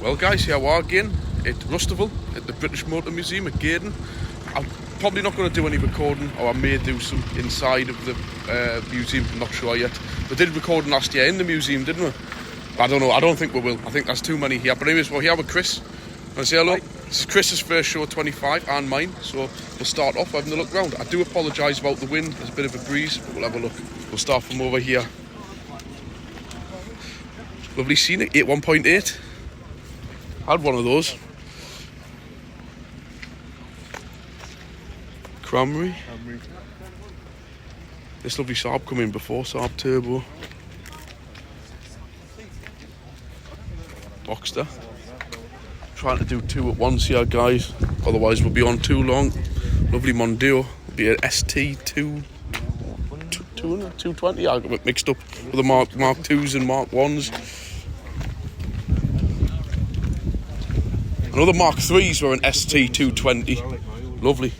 Well guys, here we are again at Rustival at the British Motor Museum at Gaydon. I'm probably not going to do any recording, or I may do some inside of the museum, I'm not sure yet. We did recording last year in the museum, didn't we? I don't know, I don't think we will. I think there's too many here. But anyways, we're here with Chris. Want to say hello? Hi. This is Chris's first show, 25, and mine, so we'll start off having a look round. I do apologise about the wind, there's a bit of a breeze, but we'll have a look. We'll start from over here. Lovely scenic, 1.8. Had one of those. Cranberry. This lovely Saab come in before, Saab Turbo. Boxster. Trying to do two at once here, guys. Otherwise we'll be on too long. Lovely Mondeo. It'll be an ST220. I got it mixed up with the Mark 2s and Mark 1s. Another Mark 3s were an ST220. Lovely.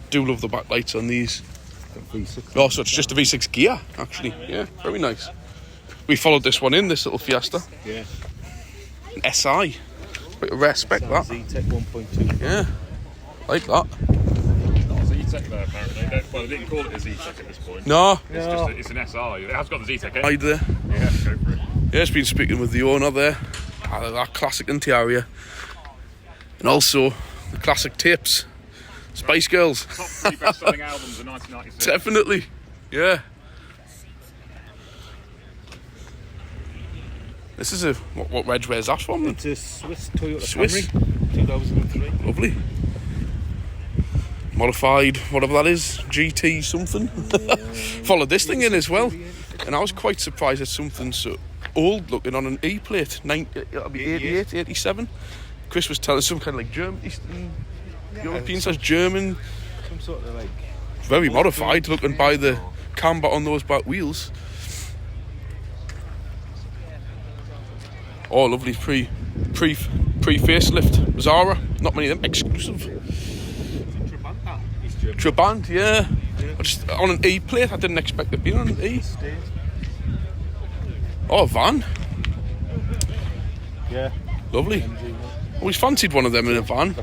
Do love the backlights on these. Oh, so it's just a V6 gear, actually. Yeah, very nice. We followed this one in, this little Fiesta. Yeah. An SI. Quite a rare spec, that. Z-Tech 1.2. Yeah. Like that. Not a Z-Tech there, apparently. Well, they didn't call it a Z-Tech at this point. No. It's an SI. It has got the Z-Tech in. Right there. Yeah, go for it. Yeah, it's been speaking with the owner there. That classic interior. And also, the classic tapes. Spice Girls. Top 3 best-selling albums of 1996. Definitely. Yeah. This is a... What reg where's that from? It's a Swiss Toyota Swiss. Camry, 2003. Lovely. Modified, whatever that is. GT something. Followed this thing in as well. And I was quite surprised at something so old looking on an E-plate. It'll be 88, 87. Chris was telling some kind of like German, Eastern European says German. Some sort of like... Very modified looking by the camber on those back wheels. Oh, lovely pre-facelift. Zara, not many of them, exclusive. Trabant, yeah. Just on an E plate, I didn't expect it being on an E. Oh, van. Yeah. Lovely. Always fancied one of them in a van.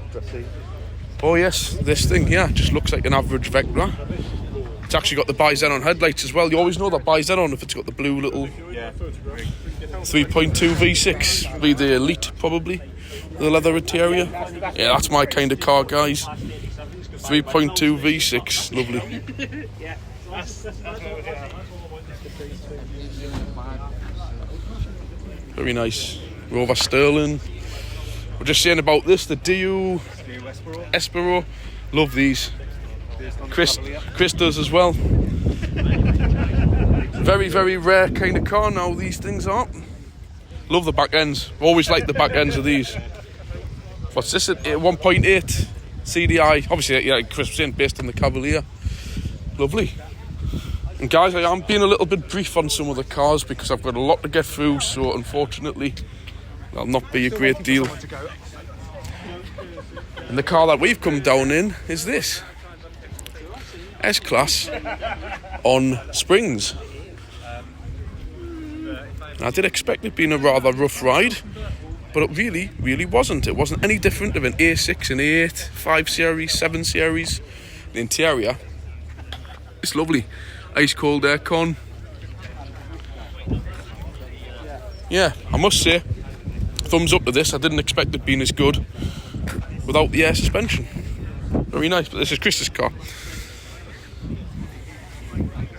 Oh yes, this thing here just looks like an average Vectra. It's actually got the bi-xenon headlights as well. You always know that bi-xenon if it's got the blue little 3.2 V6. Be the Elite probably. The leather interior. Yeah, that's my kind of car, guys. 3.2 V6, lovely. Very nice. Rover Sterling. We're just saying about this, the DU Espero. Love these. Chris does as well. Very, very rare kind of car now, these things are. Love the back ends. Always like the back ends of these. What's this at 1.8 CDI? Obviously, yeah, Chris was saying based on the Cavalier. Lovely. And guys, I am being a little bit brief on some of the cars because I've got a lot to get through, so unfortunately that'll not be a great deal. And the car that we've come down in is this S-Class on springs. And I did expect it being a rather rough ride, but it really, really wasn't. It wasn't any different of an A6, an A8, 5 Series, 7 Series. The interior, it's lovely. Ice cold aircon. Yeah, I must say, thumbs up to this. I didn't expect it being as good without the air suspension. Very nice, but this is Chris's car.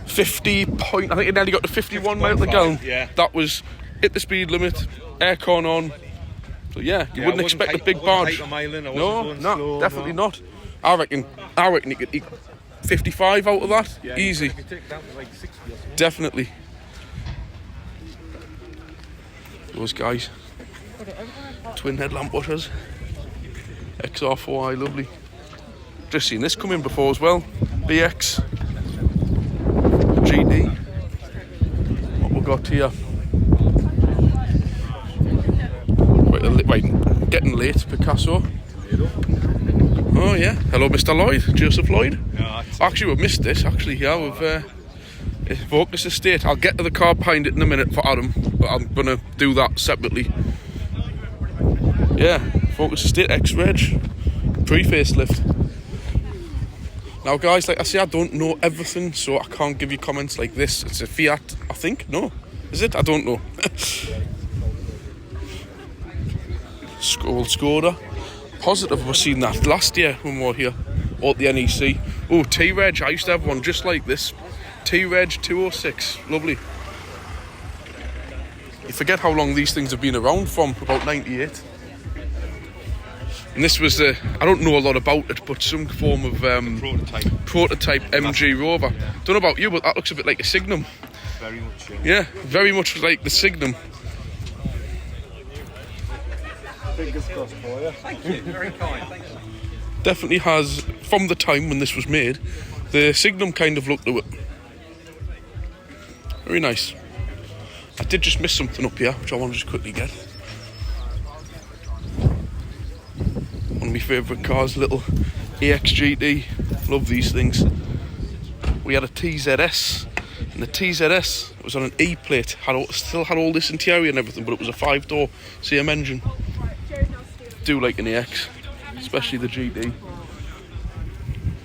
50 point, I think it nearly got to 51 miles per gallon. Yeah. That was hit the speed limit, aircon on. So yeah, you wouldn't expect a big barge. No, definitely not. I reckon you could eat 55 out of that, easy. Definitely. Those guys. Twin headlamp washers. XR4i, lovely. Just seen this come in before as well. BX. GD. What we got here? Wait, getting late, Picasso. Oh yeah, hello Mr. Lloyd, Joseph Lloyd. No, actually we've missed this, actually here with Vocus Estate. I'll get to the car behind it in a minute for Adam, but I'm going to do that separately. Yeah, Focus Estate X-Reg, pre-facelift. Now guys, like I say, I don't know everything, so I can't give you comments like this. It's a Fiat, I think. No, is it? I don't know. Old Skoda. Positive we've seen that last year when we were here at the NEC. Oh, T-Reg, I used to have one just like this. T-Reg 206, lovely. You forget how long these things have been around from, about 98. And this was the, I don't know a lot about it, but some form of prototype MG Rover. Yeah. Don't know about you, but that looks a bit like a Signum. Very much, yeah. Yeah, very much like the Signum. Fingers crossed for you. Thank you, very kind, thank you. Definitely has, from the time when this was made, the Signum kind of look to it. Very nice. I did just miss something up here, which I want to just quickly get. One of my favourite cars, little AXGT. Love these things. We had a TZS, and the TZS was on an E plate. Still had all this interior and everything, but it was a 5-door CM engine. Do like an AX, especially the GT.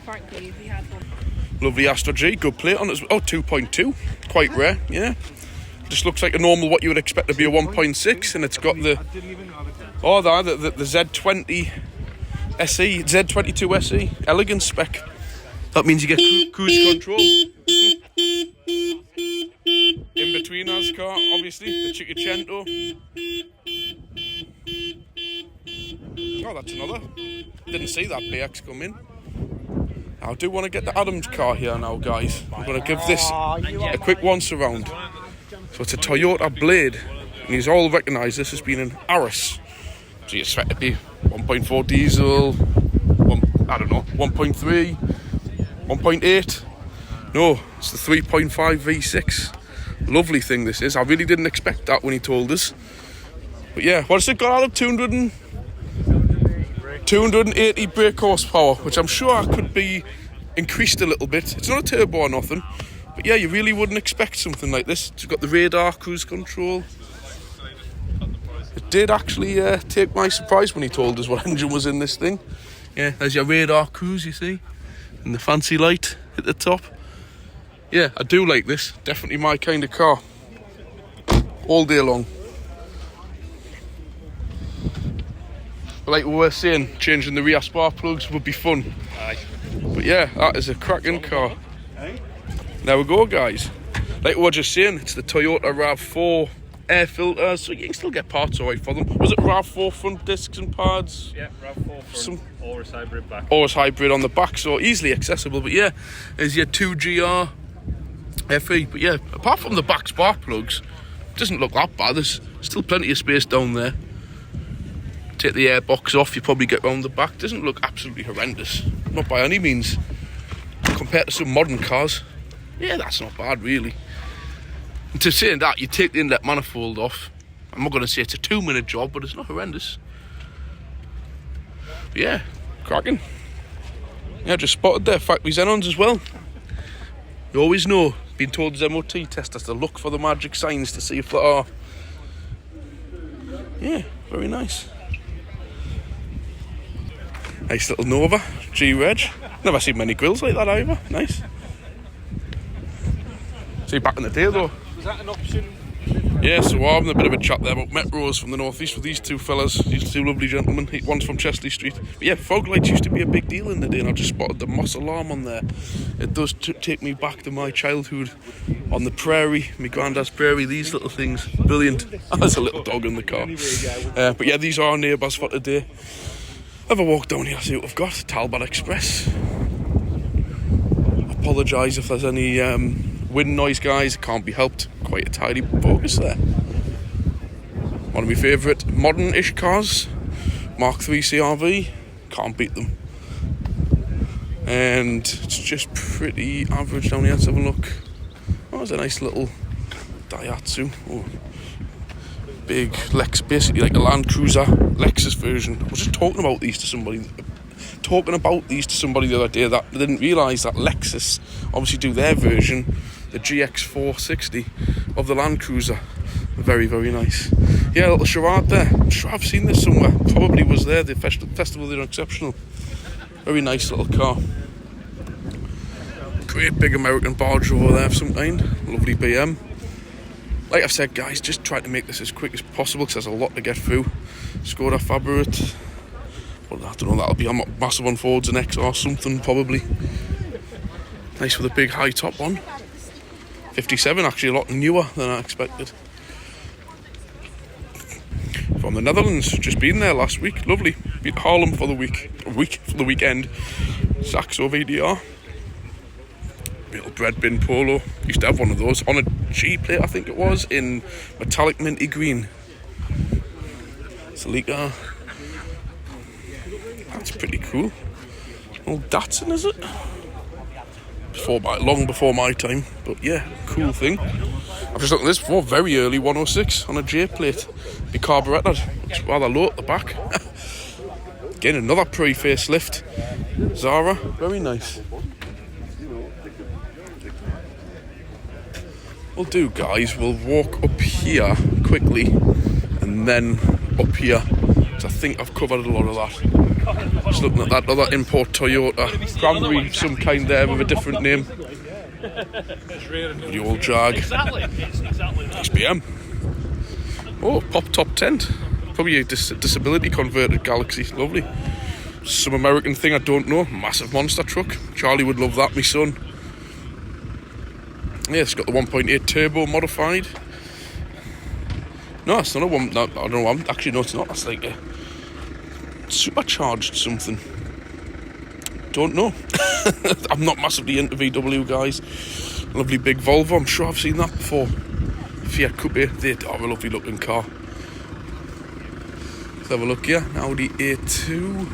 Frankly, if we had one. Lovely Astra G, good plate on it. Oh, 2.2, quite rare, yeah. Just looks like a normal what you would expect to be a 1.6, and it's got the the Z20 SE, Z22 SE, elegant spec. That means you get cruise control. In between us car, obviously, the Cinquecento. Oh, that's another. Didn't see that BX come in. I do want to get the Adams car here now, guys. I'm going to give this a quick once around. So it's a Toyota Blade, and he's all recognise this as being an Aris. So you expect it to be 1.4 diesel, 1.3, 1.8. No, it's the 3.5 V6. Lovely thing this is. I really didn't expect that when he told us. But yeah, what's it got out of 280 brake horsepower, which I'm sure could be increased a little bit. It's not a turbo or nothing. But yeah, you really wouldn't expect something like this. It's got the radar, cruise control. It did actually take my surprise when he told us what engine was in this thing. Yeah, there's your radar cruise, you see. And the fancy light at the top. Yeah, I do like this. Definitely my kind of car. All day long. But like we were saying, changing the rear spark plugs would be fun. But yeah, that is a cracking car. There we go, guys. Like we were just saying, it's the Toyota RAV4 air filters, so you can still get parts alright for them. Was it RAV4 front discs and pads? Yeah, RAV4 front, Oris hybrid back. Oris hybrid on the back, so easily accessible. But yeah, there's your 2GR FE. But yeah, apart from the back spark plugs, it doesn't look that bad. There's still plenty of space down there. Take the air box off, you probably get round the back. Doesn't look absolutely horrendous. Not by any means. Compared to some modern cars, yeah, that's not bad really. And to say that, you take the inlet manifold off. I'm not going to say it's a 2-minute job, but it's not horrendous. But yeah, cracking. Yeah, just spotted there, factory Xenons as well. You always know, being told as MOT testers to look for the magic signs to see if there are. Yeah, very nice. Nice little Nova, G-Reg. Never seen many grills like that either. Nice. See, back in the day though. Was that an option? Yeah, so we're having a bit of a chat there about Metros from the northeast with these two fellas, these two lovely gentlemen. One's from Chesley Street. But yeah, fog lights used to be a big deal in the day, and I just spotted the Moss alarm on there. It does take me back to my childhood on the prairie, my granddad's prairie, these little things. Brilliant. There's a little dog in the car. But yeah, these are our neighbours for today. Have a walk down here, see what we've got. Talbot Express. Apologise if there's any wind noise, guys. It can't be helped. Quite a tidy focus there. One of my favourite modern-ish cars. Mark III CRV. Can't beat them. And it's just pretty average down here. Let's have a look. Oh, there's a nice little Daihatsu. Oh. Big Lex, basically like a Land Cruiser Lexus version. I was just talking about these to somebody the other day that I didn't realise that Lexus obviously do their version, the GX460 of the Land Cruiser. Very, very nice. Yeah, a little charade there. I'm sure I've seen this somewhere. Probably was there. The festival, they're exceptional. Very nice little car. Great big American barge over there of some kind. Lovely BM. Like I've said, guys, just try to make this as quick as possible because there's a lot to get through. Skoda Favorite. Well, I don't know, that'll be a massive one. Ford's an XR or something, probably. Nice with a big high top on. 57, actually a lot newer than I expected. From the Netherlands, just been there last week. Lovely. Beat Harlem for the weekend. Saxo VDR. Little bread bin polo. Used to have one of those on a G plate, I think it was, in metallic minty green. Celica. That's pretty cool. Old Datsun, is it? Long before my time, but yeah, cool thing. I've just looked at this before, very early 106 on a J plate. Be carburetted. It's rather low at the back. Again, another pre-facelift. Zara, very nice. We'll do, guys, we'll walk up here quickly and then up here, because I think I've covered a lot of that. Just looking at that other import Toyota Camry, some kind there with a different name. The old Jag. XBM. Oh, pop top tent. Probably a disability converted Galaxy. Lovely. Some American thing I don't know. Massive monster truck. Charlie would love that, my son. Yeah, it's got the 1.8 turbo modified. No, it's not a one. No, I don't know. Actually, no, it's not. That's like a supercharged something. Don't know. I'm not massively into VW, guys. Lovely big Volvo. I'm sure I've seen that before. Fiat Coupe. They are a lovely looking car. Let's have a look here. Audi A2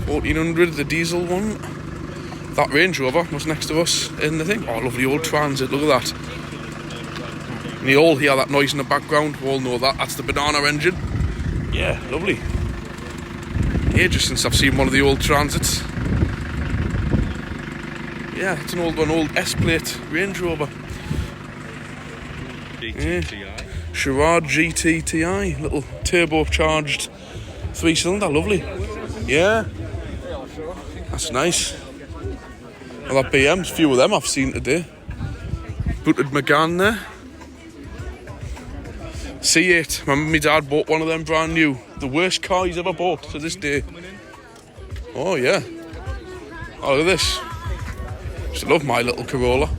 1400, the diesel one. That Range Rover was next to us in the thing. Oh, lovely old Transit. Look at that. And you all hear that noise in the background. We all know that. That's the banana engine. Yeah, lovely. Ages since I've seen one of the old Transits. Yeah, it's an old one, old S-plate Range Rover. GTTI. Charade GTTI, little turbocharged 3-cylinder, lovely. Yeah, that's nice. Well, that BM's, few of them I've seen today. Booted McGann there. C8, remember my dad bought one of them brand new. The worst car he's ever bought to this day. Oh yeah. Oh, look at this. Just love my little Corolla.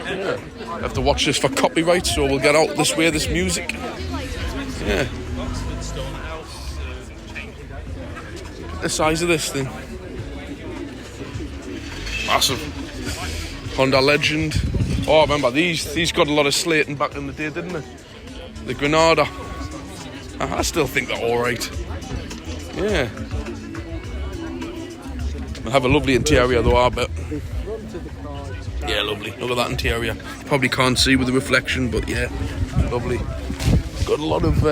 Yeah. I have to watch this for copyright, so we'll get out this way, this music. Yeah. The size of this thing. Massive. Honda Legend. Oh, I remember these got a lot of slating back in the day, didn't they? The Granada. I still think they're alright. Yeah. They'll have a lovely interior though, I bet. Yeah, lovely. Look at that interior. Probably can't see with the reflection, but yeah, lovely. Got a lot of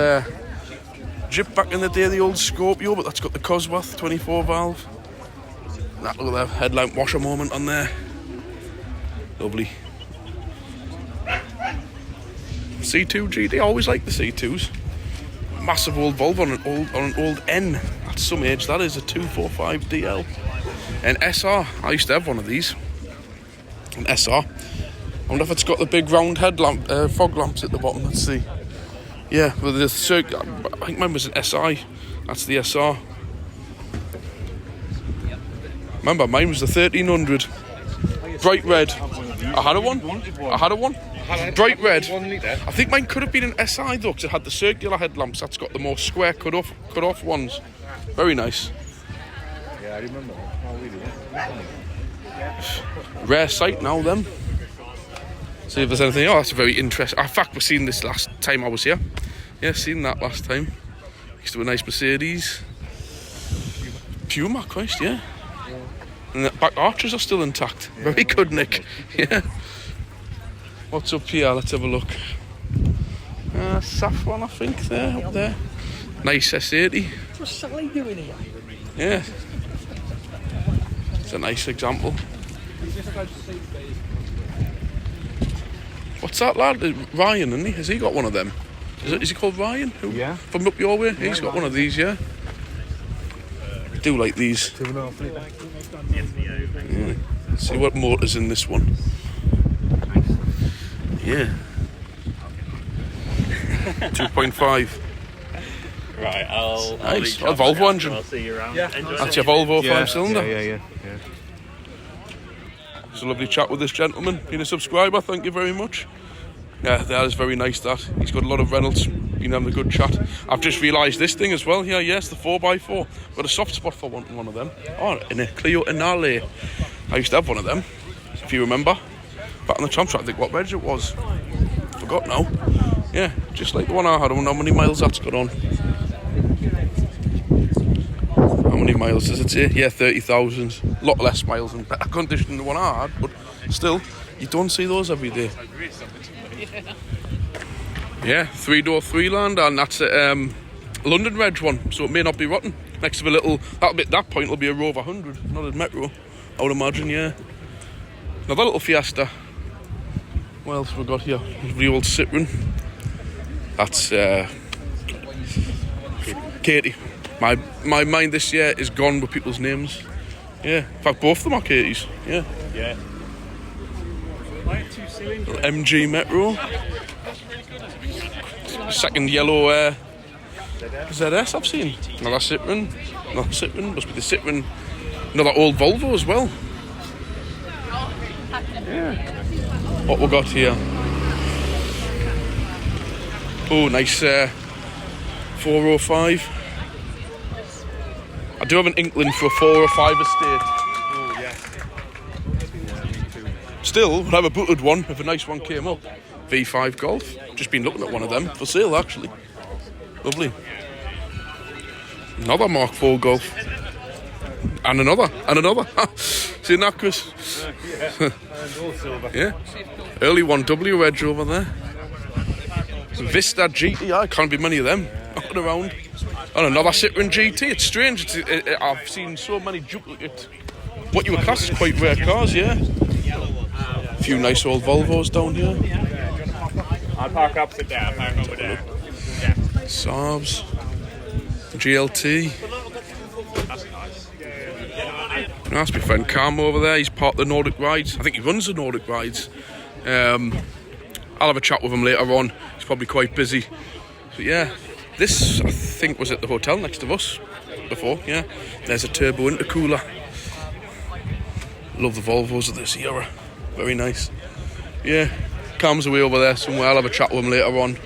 Jeep back in the day, the old Scorpio, but that's got the Cosworth 24 valve. That, look at that headlamp washer moment on there. Lovely. C2 GT, I always like the C2s. Massive old Volvo on an old N. That's some age, that is a 245 DL. An SR, I used to have one of these. An SR. I wonder if it's got the big round headlamp, fog lamps at the bottom, let's see. Yeah, with the circuit, I think mine was an SI. That's the SR. Remember, mine was the 1300. Bright red. I had a one. Bright red. I think mine could have been an SI though, because it had the circular headlamps. That's got the more square cut off ones. Very nice. Yeah, I remember that. Oh, really? Rare sight now, them. See if there's anything. Oh, that's very interesting. In fact, we've seen this last time I was here. Yeah, seen that last time. Used to have a nice Mercedes. Puma, Christ, yeah. And the back arches are still intact. Very good, Nick. Yeah. What's up here? Let's have a look. Saffron, I think, there, up there. Nice S80. What's Sally doing here? Yeah. It's a nice example. What's that lad? Ryan, isn't he? Has he got one of them? Is he called Ryan? Who? Yeah. From up your way? He's got one of these, yeah. I do like these. 2.5 litre. Yeah. See what motor's in this one. Yeah. 2.5. Right, I'll Nice. leave A Volvo engine. I'll see you around. Yeah. Enjoy That's your Volvo 5-cylinder. Yeah. It's a lovely chat with this gentleman. Been a subscriber, thank you very much. Yeah, that is very nice, that. He's got a lot of Reynolds. Been having a good chat. I've just realised this thing as well here. Yes, the 4x4. Got a soft spot for wanting one of them. Oh, in a Clio Inale. I used to have one of them, if you remember. Back on the tram track, I think what reg it was. Forgot now. Yeah, just like the one I had. I wonder how many miles that's got on. How many miles does it say? Yeah, 30,000. A lot less miles and better condition than the one I had, but still, you don't see those every day. Yeah, 3-door 3-land, and that's a London reg one, so it may not be rotten. Next to a little, that point will be a Rover 100, not a Metro, I would imagine, yeah. Another little Fiesta. What else have we got here? The old Citroen. That's Katie. My mind this year is gone with people's names. Yeah, in fact both of them are Katie's. Yeah. Yeah. Little MG Metro. Second yellow ZS I've seen. Another Citroen. Not Citroen, must be the Citroen. Another old Volvo as well. Yeah. What we got here? Oh, nice 405. I do have an inkling for a 405 estate. Oh, yeah. Still, would have a booted one if a nice one came up. V5 Golf. Just been looking at one of them for sale, actually. Lovely. Another Mark IV Golf. And another. See that, Chris? Yeah. Early 1W reg over there. Vista GT. Can't be many of them knocking around. And another Citroen GT. It's strange. I've seen so many duplicate. What you would class as quite rare cars, yeah. A few nice old Volvos down here. I'll park opposite there, I'll park over there. Saabs. GLT. That's nice. That's my friend Cam over there. He's part of the Nordic Rides. I think he runs the Nordic Rides. I'll have a chat with him later on. He's probably quite busy. But yeah, this I think was at the hotel next to us before. Yeah, there's a turbo intercooler. Love the Volvos of this era. Very nice. Yeah, Cam's away over there somewhere. I'll have a chat with him later on.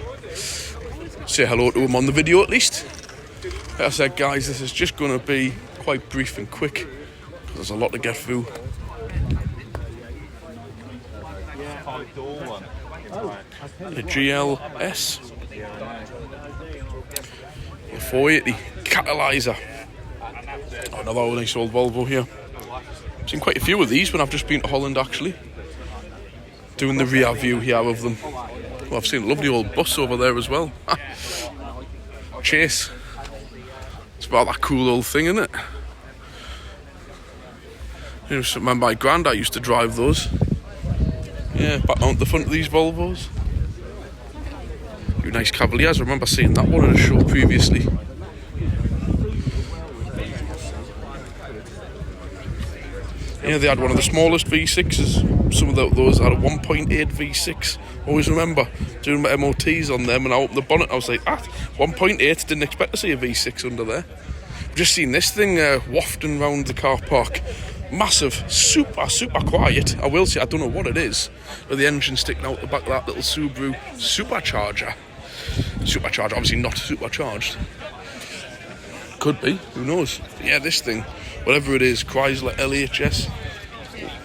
Say hello to him on the video at least. Like I said, guys, this is just going to be quite brief and quick. There's a lot to get through. The GLS. The 480 catalyzer. Oh, another nice old Volvo here. I've seen quite a few of these when I've just been to Holland, actually. Doing the rear view here of them. Well, I've seen a lovely old bus over there as well. Chase. It's about that cool old thing, isn't it? You know, remember my granddad used to drive those. Yeah, back on the front of these Volvos. Few nice Cavaliers. I remember seeing that one at a show previously. Yeah, they had one of the smallest V6s. Some of those had a 1.8 V6. Always remember doing my MOTs on them, and I opened the bonnet. I was like, 1.8. Didn't expect to see a V6 under there. I've just seen this thing wafting around the car park. Massive, super quiet. I will say, I don't know what it is, but the engine sticking out the back of that little Subaru supercharger. Supercharger, obviously not supercharged. Could be, who knows? But yeah, this thing, whatever it is, Chrysler LHS.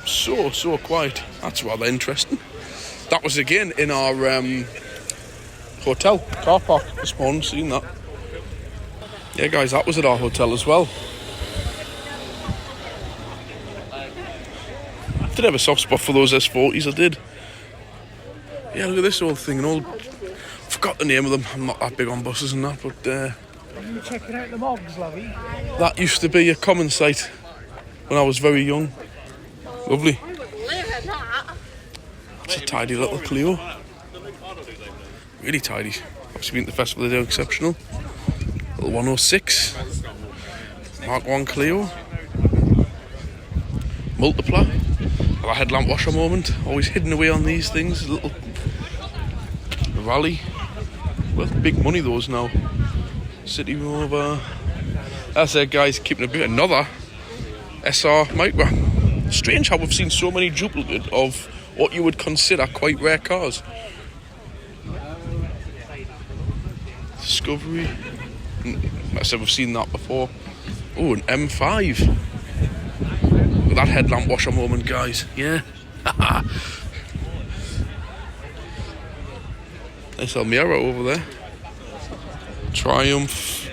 So quiet. That's rather interesting. That was again in our hotel car park this morning. Seen that? Yeah, guys, that was at our hotel as well. I did have a soft spot for those S40s. I did. Yeah, look at this old thing. Forgot the name of them. I'm not that big on buses and that, but You checking out the mogs, Lovey? that used to be a common sight when I was very young. Lovely. It's a tidy little Clio. Really tidy. Obviously been to the Festival of the Exceptional. Little 106. Mark 1 Clio. Multipla. A headlamp washer moment. Always hidden away on these things. A little Rally. Well, big money those now. City Rover. That's it, guys. Keeping a bit. Another SR Micra. Strange how we've seen so many duplicate of what you would consider quite rare cars. Discovery. I said we've seen that before. Oh, an M5. With that headlamp washer moment, guys. Yeah. Nice Almira over there. Triumph.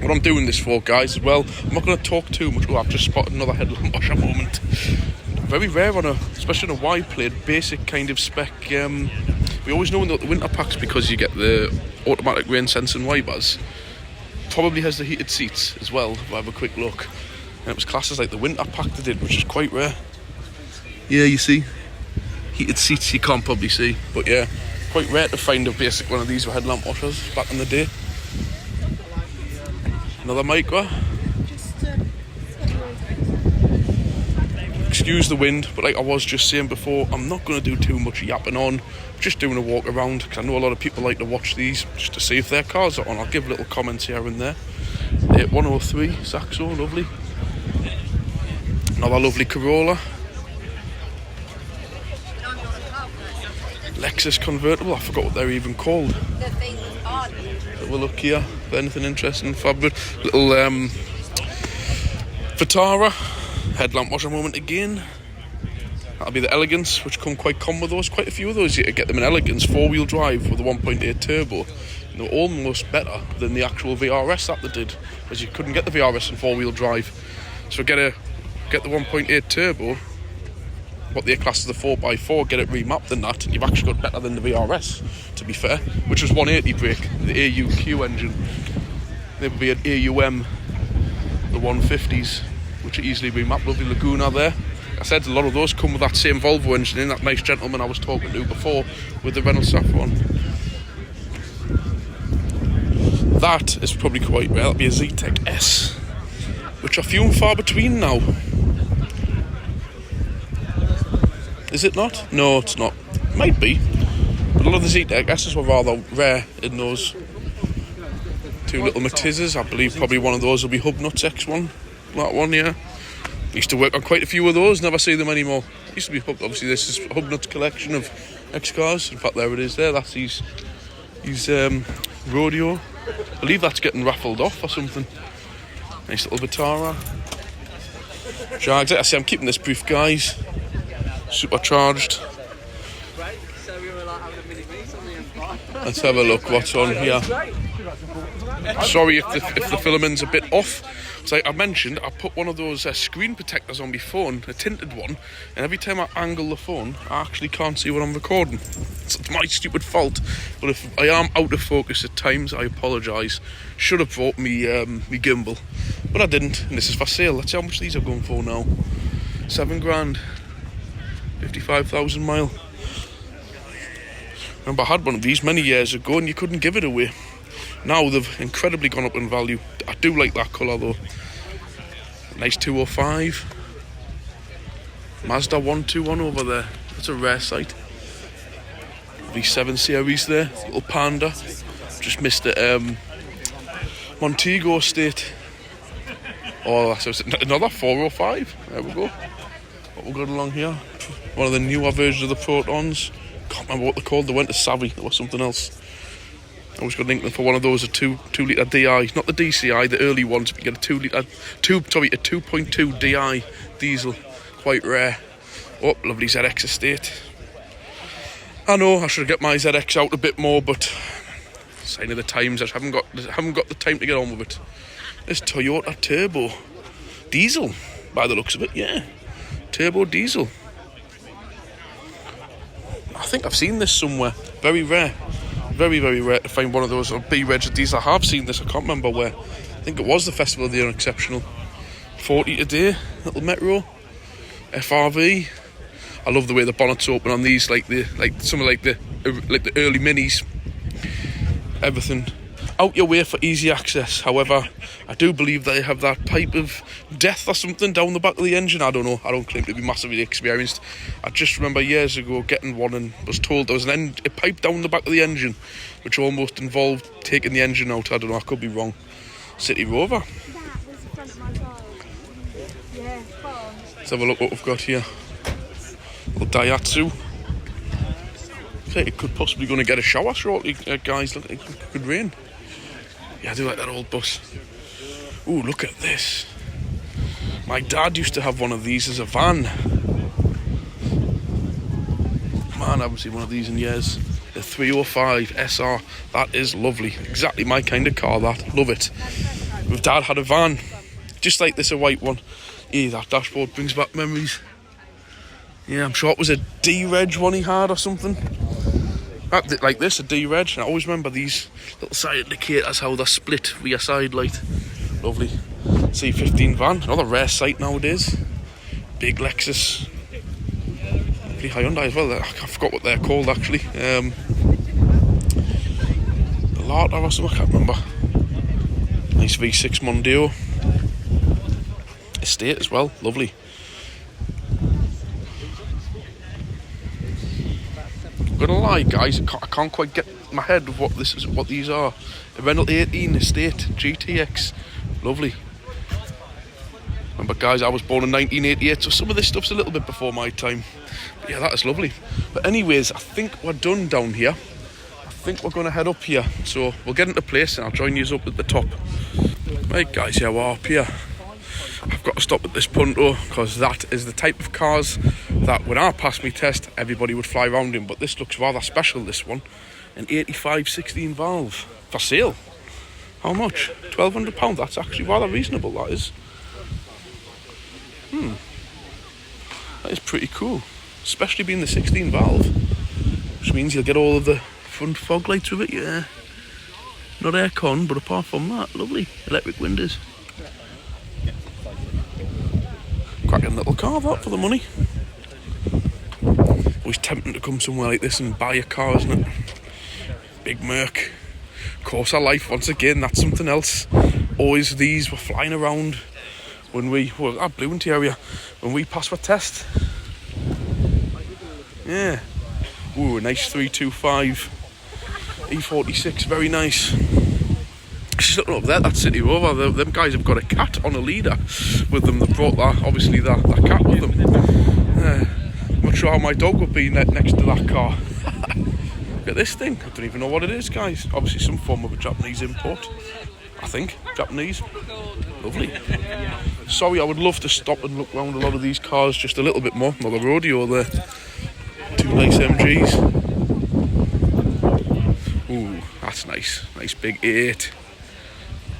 What I'm doing this for, guys, as well, I'm not going to talk too much. Oh, I've just spotted another headlamp washer moment. Very rare on especially on a wide plate, basic kind of spec. We always know in the winter packs, because you get the automatic rain sensing wipers, probably has the heated seats as well, if I have a quick look. And it was classes like the winter pack they did, which is quite rare. Yeah, you see, heated seats you can't probably see, but yeah, quite rare to find a basic one of these with headlamp washers back in the day. Another Micra. Excuse the wind, but like I was just saying before, I'm not going to do too much yapping on. Just doing a walk around, because I know a lot of people like to watch these just to see if their cars are on. I'll give little comments here and there. 103 Saxo, lovely. Another lovely Corolla. Lexus convertible, I forgot what they're even called. We'll look here for anything interesting. Fabric. Little Vitara. Headlamp washer moment again. That'll be the Elegance, which come quite common with those. Quite a few of those, you get them in Elegance, 4-wheel drive with a 1.8 turbo. And they're almost better than the actual VRS that they did, because you couldn't get the VRS in 4-wheel drive. So get the 1.8 turbo, what they class as the 4x4, get it remapped than that, and you've actually got better than the VRS, to be fair, which was 180 brake, the AUQ engine. There would be an AUM, the 150s, which are easily remapped. Lovely Laguna there. I said a lot of those come with that same Volvo engine in, that nice gentleman I was talking to before with the Renault Saffron. That is probably quite rare. That'll be a Z-Tech S, which are few and far between now. Is it not? No, it's not. Might be. But a lot of the Z-Tech S's were rather rare in those. Two little Matizes. I believe probably one of those will be Hubnuts X1. That one, yeah. Used to work on quite a few of those, never see them anymore. Used to be Hub, obviously this is Hubnuts collection of X cars. In fact, there it is there. That's his Rodeo. I believe that's getting raffled off or something. Nice little Vitara. Jags. I say I'm keeping this brief, guys. Supercharged. Let's have a look what's on here. Sorry if the filament's a bit off. So I mentioned, I put one of those screen protectors on my phone, a tinted one, and every time I angle the phone, I actually can't see what I'm recording. It's my stupid fault, but if I am out of focus at times, I apologise. Should have brought me gimbal, but I didn't, and this is for sale. Let's see how much these are going for now. £7,000, 55,000 mile. Remember, I had one of these many years ago, and you couldn't give it away. Now they've incredibly gone up in value. I do like that colour though. Nice 205. Mazda 121 over there. That's a rare sight. V7 series there. Little Panda. Just missed the Montego estate. Oh, that's another 405. There we go. What we've got along here. One of the newer versions of the Protons. Can't remember what they're called. They went to Savvy. There was something else. I always got an inkling for one of those, a 2-litre DI, not the DCI, the early ones, but you get a 2.2 DI diesel, quite rare. Oh, lovely ZX estate. I know I should get my ZX out a bit more, but sign of the times, I haven't got the time to get on with it. This Toyota Turbo diesel, by the looks of it, yeah, turbo diesel. I think I've seen this somewhere. Very rare. Very, very rare to find one of those B-registered diesel. I have seen this, I can't remember where. I think it was the Festival of the Unexceptional. 40 today, little Metro. FRV. I love the way the bonnets open on these, like the early minis. Everything out your way for easy access. However, I do believe they have that pipe of death or something down the back of the engine. I don't know. I don't claim to be massively experienced. I just remember years ago getting one and was told there was a pipe down the back of the engine, which almost involved taking the engine out. I don't know. I could be wrong. City Rover. That was the front of my car. Yeah, spot on. Let's have a look what we've got here. Little Daihatsu. It could possibly going to get a shower shortly, guys. Look, it could rain. Yeah, I do like that old bus. Ooh, look at this. My dad used to have one of these as a van. Man, I haven't seen one of these in years. The 305 SR. That is lovely. Exactly my kind of car, that. Love it. My dad had a van, just like this, a white one. Yeah, that dashboard brings back memories. Yeah, I'm sure it was a D-Reg one he had or something. Like this, a D-Reg. And I always remember these little side indicators, how they're split with your side light. Lovely. C15 van, another rare sight nowadays. Big Lexus. Pretty Hyundai as well. I forgot what they're called actually. Lata or something, I can't remember. Nice V6 Mondeo. Estate as well, lovely. I'm gonna lie, guys, I can't quite get my head of what these are. A Renault 18 Estate GTX, lovely. Remember, guys, I was born in 1988, so some of this stuff's a little bit before my time. But yeah, that is lovely. But anyways, I think we're done down here. I think we're gonna head up here. So we'll get into place and I'll join you up at the top. Right, guys, yeah, we're up here. I've got to stop at this Punto because that is the type of cars that when I pass my test everybody would fly around in, but this looks rather special, this one. An 85 16 valve for sale. How much? £1,200. That's actually rather reasonable, that is. That is pretty cool, especially being the 16 valve, which means you'll get all of the front fog lights with it. Yeah, not aircon, but apart from that, lovely electric windows. Cracking little car, that, for the money. Always tempting to come somewhere like this and buy a car, isn't it? Big Merc. Corsa life, once again, that's something else. Always these were flying around when we were at Bluenty area, when we passed our test. Yeah. Ooh, a nice 325 E46, very nice. Just looking up there, that City Rover, them guys have got a cat on a leader with them. They brought that cat with them. I'm not sure how my dog would be next to that car. Look at this thing, I don't even know what it is, guys. Obviously some form of a Japanese import, I think. Japanese. Lovely. Sorry, I would love to stop and look around a lot of these cars just a little bit more. Another rodeo there. Two nice MGs. Ooh, that's nice. Nice big 8.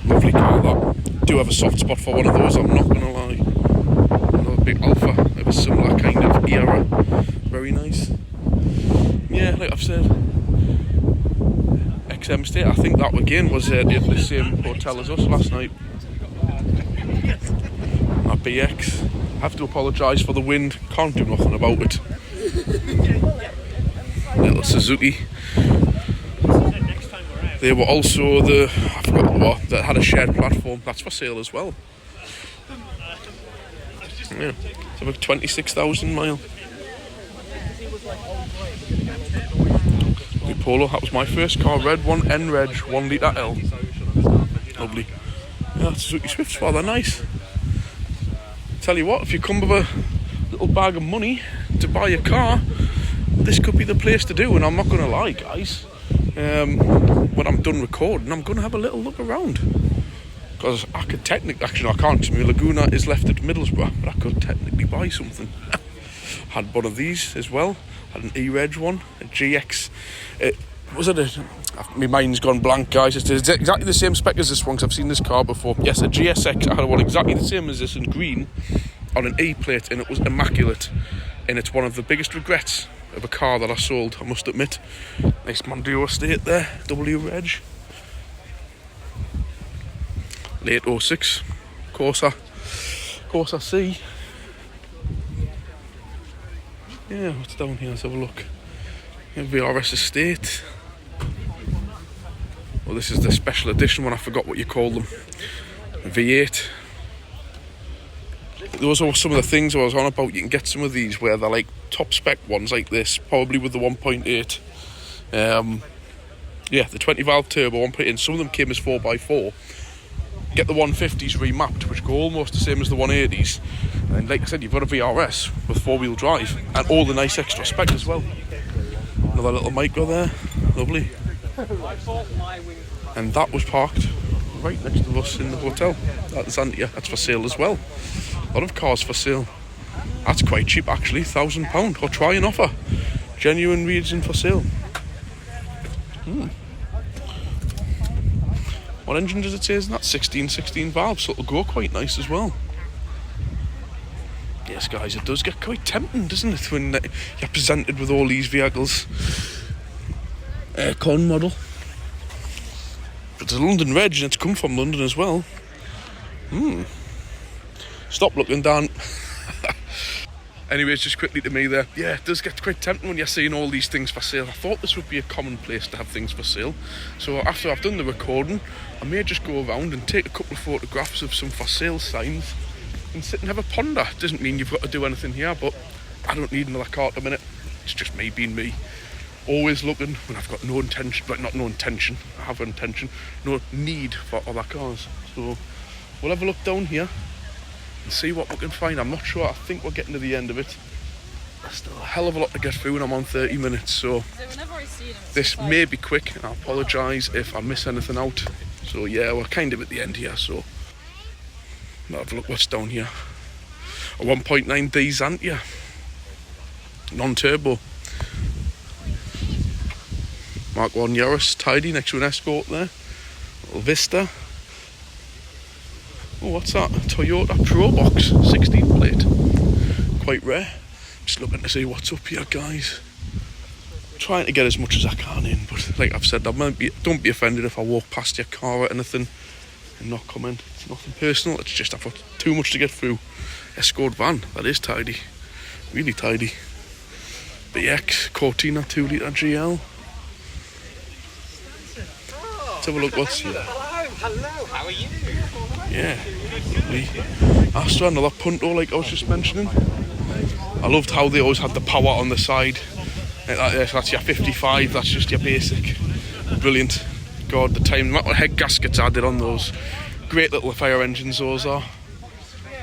Lovely car, that. Do have a soft spot for one of those, I'm not gonna lie. Another big Alpha of a similar kind of era. Very nice. Yeah, like I've said, XM State, I think that again was at the same hotel as us last night. That BX. I have to apologise for the wind, can't do nothing about it. Little Suzuki. They were also I forgot what, that had a shared platform. That's for sale as well. Yeah, it's about 26,000 mile. The Polo, that was my first car, red one, N-Reg, 1 litre L. Lovely. Yeah, Suzuki Swift's rather nice. Tell you what, if you come with a little bag of money to buy a car, this could be the place to do. And I'm not going to lie, guys, when I'm done recording, I'm going to have a little look around, because I could technically, actually no, I can't, my Laguna is left at Middlesbrough, but I could technically buy something. Had one of these as well, had an E-Reg one, a GX, my mind's gone blank, guys. It's exactly the same spec as this one, because I've seen this car before. Yes, a GSX, I had one exactly the same as this in green, on an E-plate, and it was immaculate, and it's one of the biggest regrets of a car that I sold, I must admit. Nice Mondeo Estate there, W Reg. Late 06, Corsa C. Yeah, Yeah, what's down here? Let's have a look. VRS Estate. Well, this is the special edition one. I forgot what you call them. V8. Those are some of the things I was on about. You can get some of these where they're like top spec ones like this, probably with the 1.8. Yeah, the 20 valve turbo 1.8. And some of them came as 4x4. Get the 150s remapped, which go almost the same as the 180s. And like I said, you've got a VRS with 4-wheel drive and all the nice extra spec as well. Another little micro there, lovely. And that was parked right next to us in the hotel. That's Antia. That's for sale as well. A lot of cars for sale. That's quite cheap actually, £1,000. Or try an offer. Genuine reason for sale. What engine does it say? Isn't that 16 valves? So it'll go quite nice as well. Yes, guys, it does get quite tempting, doesn't it, when you're presented with all these vehicles. Aircon model. But it's a London reg and it's come from London as well. Stop looking down. Anyways, just quickly to me there. Yeah, it does get quite tempting when you're seeing all these things for sale. I thought this would be a common place to have things for sale. So after I've done the recording, I may just go around and take a couple of photographs of some for sale signs and sit and have a ponder. Doesn't mean you've got to do anything here, but I don't need another car at a minute. It's just me being me. Always looking when I've got no intention, but not no intention, I have intention, no need for other cars. So we'll have a look down here and see what we can find. I'm not sure, I think we're getting to the end of it. There's still a hell of a lot to get through and I'm on 30 minutes, so this may be quick and I apologise if I miss anything out. So yeah, we're kind of at the end here, so let's have a look what's down here. A 1.9D Xantia, non-turbo. Mark 1 Yaris, tidy, next to an Escort there. Little Vista. Oh, what's that? A Toyota Pro Box 16 plate. Quite rare. Just looking to see what's up here, guys. Trying to get as much as I can in, but like I've said, don't be offended if I walk past your car or anything and not comment. It's nothing personal, it's just I've got too much to get through. Escort van, that is tidy. Really tidy. BX, Cortina 2-litre GL. Let's have a look what's here. Hello, how are you? Yeah, Astra, another Punto like I was just mentioning. I loved how they always had the power on the side. That's your 55, that's just your basic. Brilliant. God, the time, what head gaskets I did on those. Great little fire engines those are.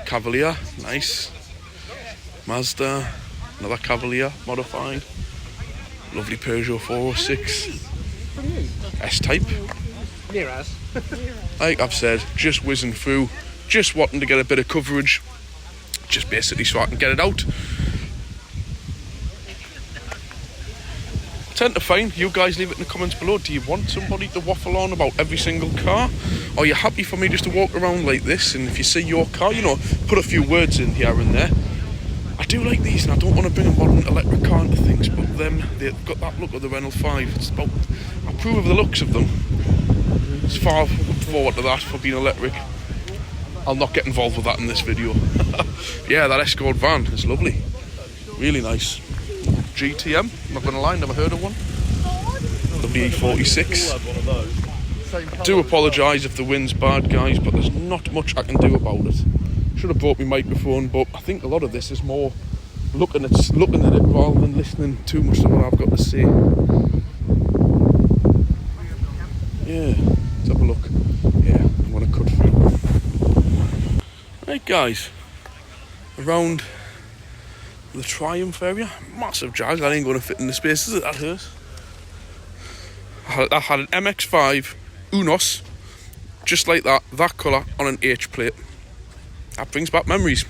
Cavalier, nice. Mazda, another Cavalier, modified. Lovely Peugeot 406. S-Type. Near us. Like I've said, just whizzing through, just wanting to get a bit of coverage, just basically so I can get it out. Tend to find, you guys leave it in the comments below, do you want somebody to waffle on about every single car? Or are you happy for me just to walk around like this, and if you see your car, you know, put a few words in here and there. I do like these, and I don't want to bring a modern electric car into things, but they've got that look of the Renault 5. It's about, I approve of the looks of them. It's far forward to that for being electric. I'll not get involved with that in this video. Yeah, that Escort van is lovely. Really nice. GTM, not gonna lie, never heard of one. Lovely E46. I do apologise if the wind's bad, guys, but there's not much I can do about it. Should have brought my microphone, but I think a lot of this is more looking at it rather than listening too much to what I've got to say. Yeah, let's have a look. Yeah, I'm gonna cut through. Right, guys, around the Triumph area, massive Jag. That ain't gonna fit in the spaces. That hurts. I had an MX-5 Unos, just like that colour on an H plate. That brings back memories.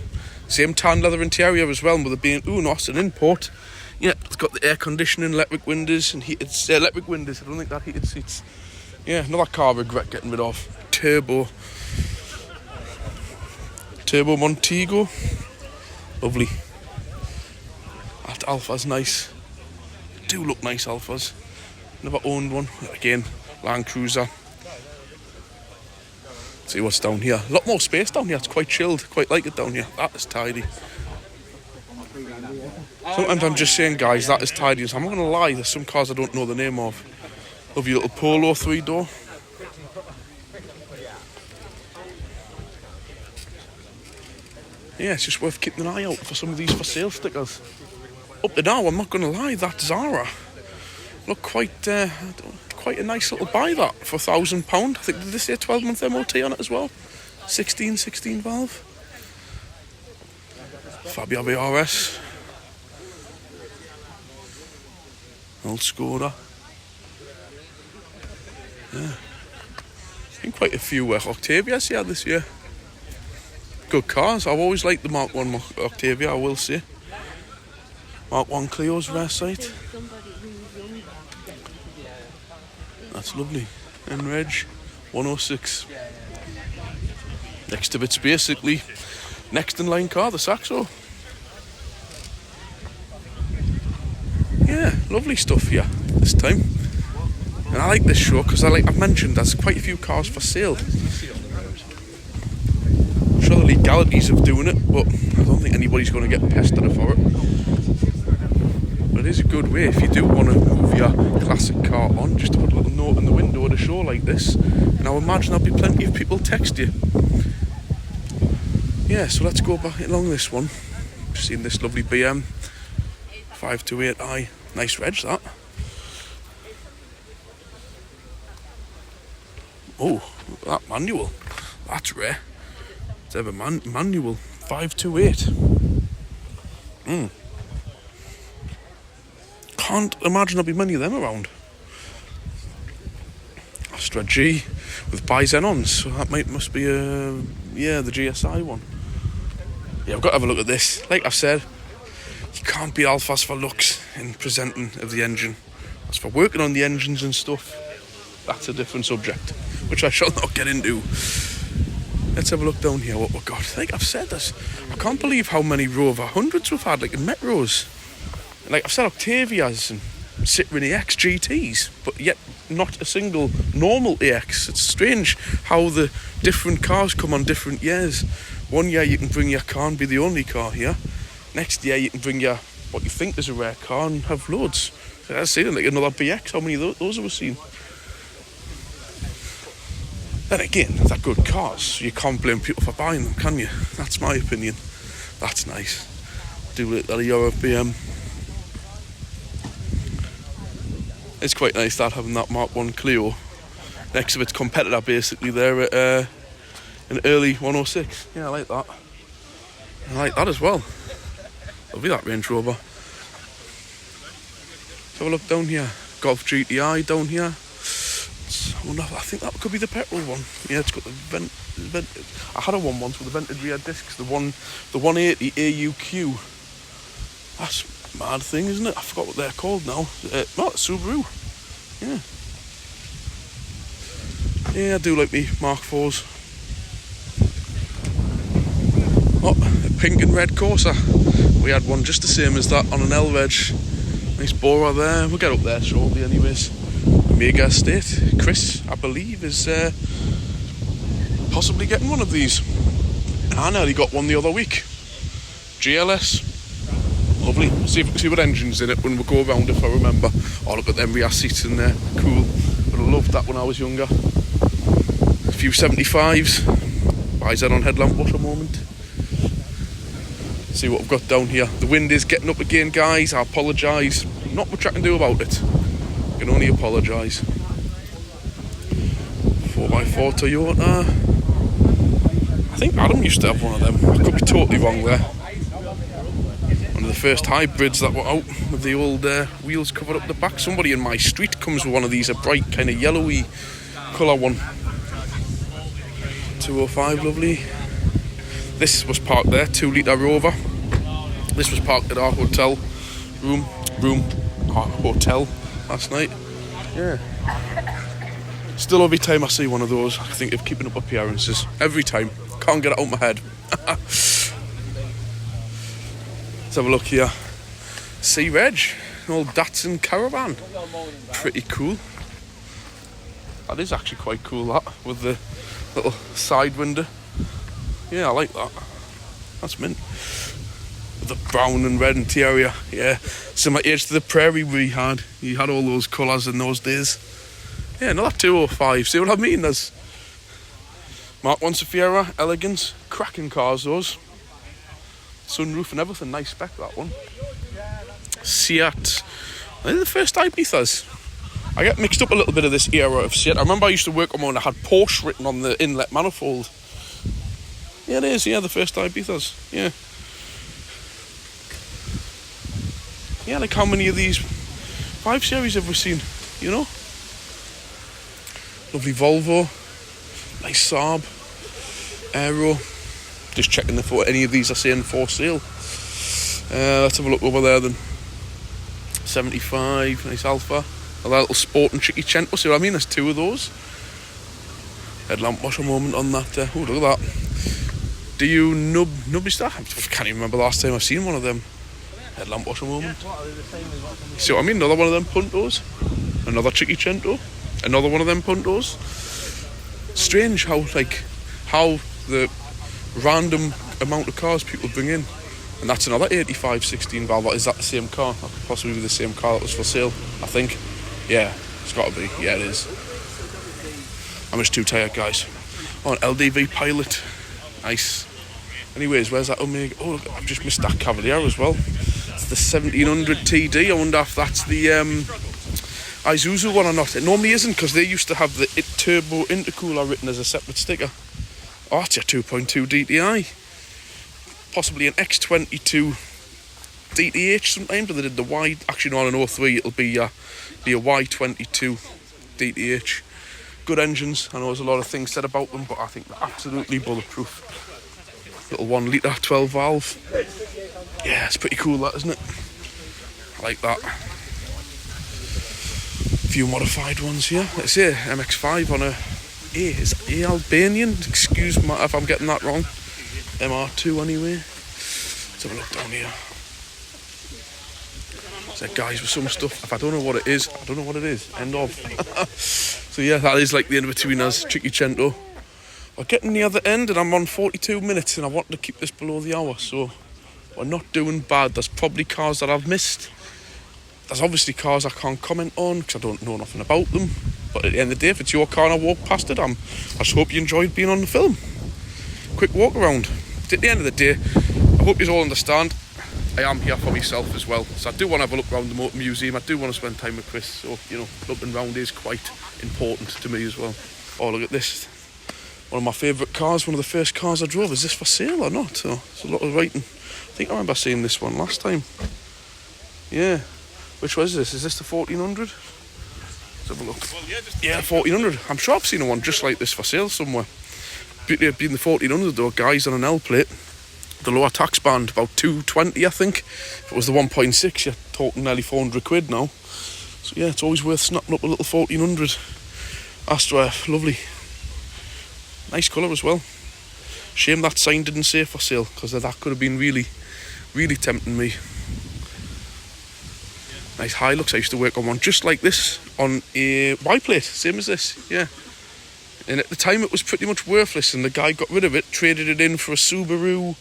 Same tan leather interior as well, with it being Unos, an import. Yeah, it's got the air conditioning, electric windows, and heated electric windows. I don't think that heated seats. Yeah, another car I regret getting rid of. Turbo Montego. Lovely. That Alpha's nice. Do look nice, Alphas. Never owned one. Again, Land Cruiser. See what's down here. A lot more space down here. It's quite chilled. Quite like it down here. That is tidy. Sometimes I'm just saying, guys, that is tidy. I'm not going to lie, there's some cars I don't know the name of. Love your little Polo 3-door. Yeah, it's just worth keeping an eye out for some of these for sale stickers. Up to now, I'm not going to lie, that Zara look quite a nice little buy, that, for £1,000. I think, did they say 12-month MOT on it as well? 16 valve. Fabia BRS. Old Skoda. Yeah. Been quite a few Octavias here this year. Good cars. I've always liked the Mark 1 Octavia, I will say. Mark 1 Clio's rare sight. That's lovely. N-Reg 106. Next to it's basically next in line car, the Saxo. Yeah, lovely stuff here this time. And I like this show because I've mentioned there's quite a few cars for sale. I'm sure the legalities of doing it, but I don't think anybody's going to get pestered for it. But it is a good way if you do want to move your classic car on, just to put a little note in the window at a show like this. And I imagine there'll be plenty of people text you. Yeah, so let's go back along this one. Just seen this lovely BM 528i. Nice reg, that. Oh, that manual. That's rare. It's ever manual. 528. Can't imagine there'll be many of them around. Astra G with bi-xenons, so that must be the GSI one. Yeah, I've got to have a look at this. Like I've said, you can't be alphas for looks in presenting of the engine. As for working on the engines and stuff, that's a different subject, which I shall not get into. Let's have a look down here what we've got. Like I've said this, I can't believe how many Rover 100s we've had, like in Metros. Like I've said, Octavias and Citroen EX GTs, but yet not a single normal EX. It's strange how the different cars come on different years. One year you can bring your car and be the only car here. Next year you can bring your what you think is a rare car and have loads. I've seen like another BX. How many of those have we seen? Then again, they're good cars. You can't blame people for buying them, can you? That's my opinion. That's nice. Do look at the Europe BM. It's quite nice that having that Mark 1 Clio next to its competitor basically there at an early 106. Yeah, I like that. I like that as well. Lovely, that Range Rover. Let's have a look down here. Golf GTI down here. I think that could be the petrol one. Yeah, it's got the vent. I had a one once with the vented rear discs. The 180 AUQ. That's a mad thing, isn't it? I forgot what they're called now. No, it's Subaru. Yeah, I do like me Mark 4s. Oh, a pink and red Corsa. We had one just the same as that on an L-Reg. Nice Bora there. We'll get up there shortly anyways. Mega Estate. Chris, I believe, is possibly getting one of these. And I nearly got one the other week. GLS. Lovely. See what engine's in it when we go around, if I remember. Oh, look at them rear seats in there. Cool. But I loved that when I was younger. A few 75s. bi-xenon headlamp, what a moment. See what I've got down here. The wind is getting up again, guys. I apologise. Not much I can do about it. I can only apologise. 4x4 Toyota. I think Adam used to have one of them. I could be totally wrong there. One of the first hybrids that were out with the old wheels covered up the back. Somebody in my street comes with one of these, a bright kind of yellowy colour one. 205, lovely. This was parked there, 2 litre Rover. This was parked at our hotel our hotel last night. Yeah. Still every time I see one of those, I think of keeping up appearances. Every time. Can't get it out of my head. Let's have a look here. C-Reg, an old Datsun Caravan. Pretty cool. That is actually quite cool, that, with the little side window. Yeah, I like that. That's mint. With the brown and red interior. Yeah, similar age to the Prairie we had. You had all those colours in those days. Yeah, another 205. See what I mean? There's Mark 1 Safira, elegant, cracking cars those. Sunroof and everything, nice spec that one. Seat, they're the first Ibizas. I get mixed up a little bit of this era of Seat. I remember I used to work on one that had Porsche written on the inlet manifold. Yeah, it is, yeah, the first Ibizas, yeah. Yeah, like how many of these 5 Series have we seen, you know? Lovely Volvo, nice Saab, Aero. Just checking if any of these are saying for sale. Let's have a look over there then. 75, nice Alpha. A little sport and Cinquecento, see what I mean? There's 2 of those. Headlamp washer moment on that. Oh, look at that. Do you Nubby Star? I can't even remember the last time I've seen one of them. Headlamp washer moment. See what I mean? Another one of them Puntos. Another Cinquecento. Another one of them Puntos. Strange how the random amount of cars people bring in. And that's another 85 16 valve. Is that the same car? That could possibly be the same car that was for sale, I think. Yeah, it's got to be. Yeah, it is. I'm just too tired, guys. Oh, an LDV Pilot. Nice. Anyways, where's that Omega? Oh, look, I've just missed that Cavalier as well. It's the 1700 TD. I wonder if that's the Isuzu one or not. It normally isn't, because they used to have the turbo intercooler written as a separate sticker. Oh, it's your 2.2 DTI. Possibly an X22 DTH sometimes, but they did the Y. Actually, no, on an 03, it'll be a Y22 DTH. Good engines. I know there's a lot of things said about them, but I think they're absolutely bulletproof. Little 1 litre 12 valve. Yeah, it's pretty cool, that, isn't it? I like that. Few modified ones here. Let's see, MX5 on a is Albanian. Excuse me if I'm getting that wrong. MR2 anyway. Let's have a look down here. So guys, with some stuff, if I don't know what it is, I don't know what it is. End of. So yeah, that is like the in between us, Cinquecento. We're getting near the end and I'm on 42 minutes and I want to keep this below the hour, so we're not doing bad. There's probably cars that I've missed. There's obviously cars I can't comment on because I don't know nothing about them. But at the end of the day, if it's your car and I walk past it, I just hope you enjoyed being on the film. Quick walk around. At the end of the day, I hope you all understand, I am here for myself as well. So I do want to have a look around the motor museum. I do want to spend time with Chris. So, you know, looking around is quite important to me as well. Oh, look at this. One of my favourite cars, one of the first cars I drove. Is this for sale or not? So there's a lot of writing. I think I remember seeing this one last time. Yeah. Which was this? Is this the 1400? Let's have a look. Yeah, 1400. I'm sure I've seen one just like this for sale somewhere. Being the 1400 though, guys, on an L plate. The lower tax band, about 220 I think. If it was the 1.6, you're talking nearly 400 quid now. So yeah, it's always worth snapping up a little 1400 Astra F. Lovely. Nice colour as well. Shame that sign didn't say for sale, because that could have been really, really tempting me. Nice Hilux. I used to work on one just like this on a Y plate, same as this, yeah. And at the time it was pretty much worthless, and the guy got rid of it, traded it in for a Subaru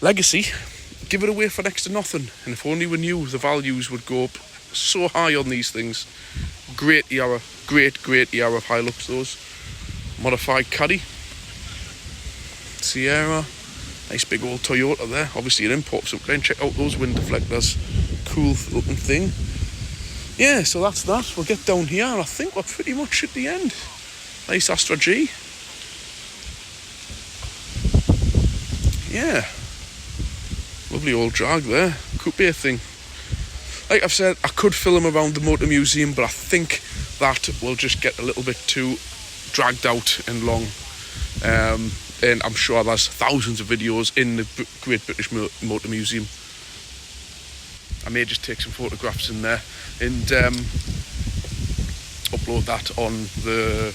Legacy, give it away for next to nothing. And if only we knew, the values would go up so high on these things. Great era, great era of Hilux those. Modified Caddy, Sierra, nice big old Toyota there, obviously an import, so go and check out those wind deflectors, cool looking thing. Yeah, so that's that. We'll get down here and I think we're pretty much at the end. Nice Astra G. Yeah, lovely old drag there, coupe thing. Like I've said, I could film around the motor museum, but I think that will just get a little bit too dragged out and long. And I'm sure there's thousands of videos in the Great British Motor Museum. I may just take some photographs in there and upload that on the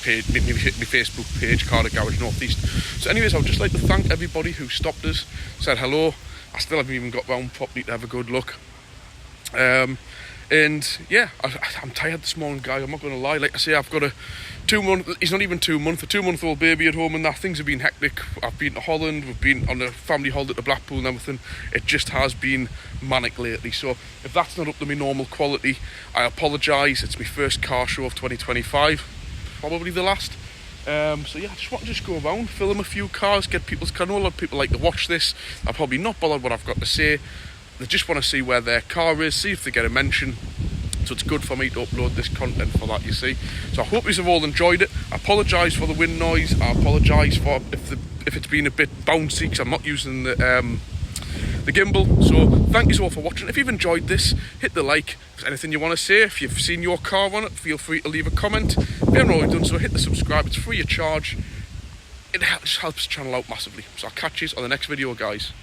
page, my Facebook page, Cardiff Garage North East. So anyways, I would just like to thank everybody who stopped us, said hello. I still haven't even got round properly to have a good look. And yeah, I'm tired this morning, guys. I'm not going to lie. Like I say, I've got a 2-month, he's not even 2 months, a 2-month-old baby at home, and that things have been hectic. I've been to Holland, we've been on a family holiday to Blackpool and everything. It just has been manic lately. So if that's not up to my normal quality, I apologise. It's my first car show of 2025, probably the last. So yeah, I just want to go around, film a few cars, get people's. I know a lot of people like to watch this. I'm probably not bothered what I've got to say. They just want to see where their car is, see if they get a mention. So it's good for me to upload this content for that, you see. So I hope you have all enjoyed it. I apologise for the wind noise. I apologise for if it's been a bit bouncy, because I'm not using the gimbal. So thank you all for watching. If you've enjoyed this, hit the like. If there's anything you want to say, if you've seen your car on it, feel free to leave a comment. If you haven't already done so, hit the subscribe. It's free of charge. It just helps the channel out massively. So I'll catch you on the next video, guys.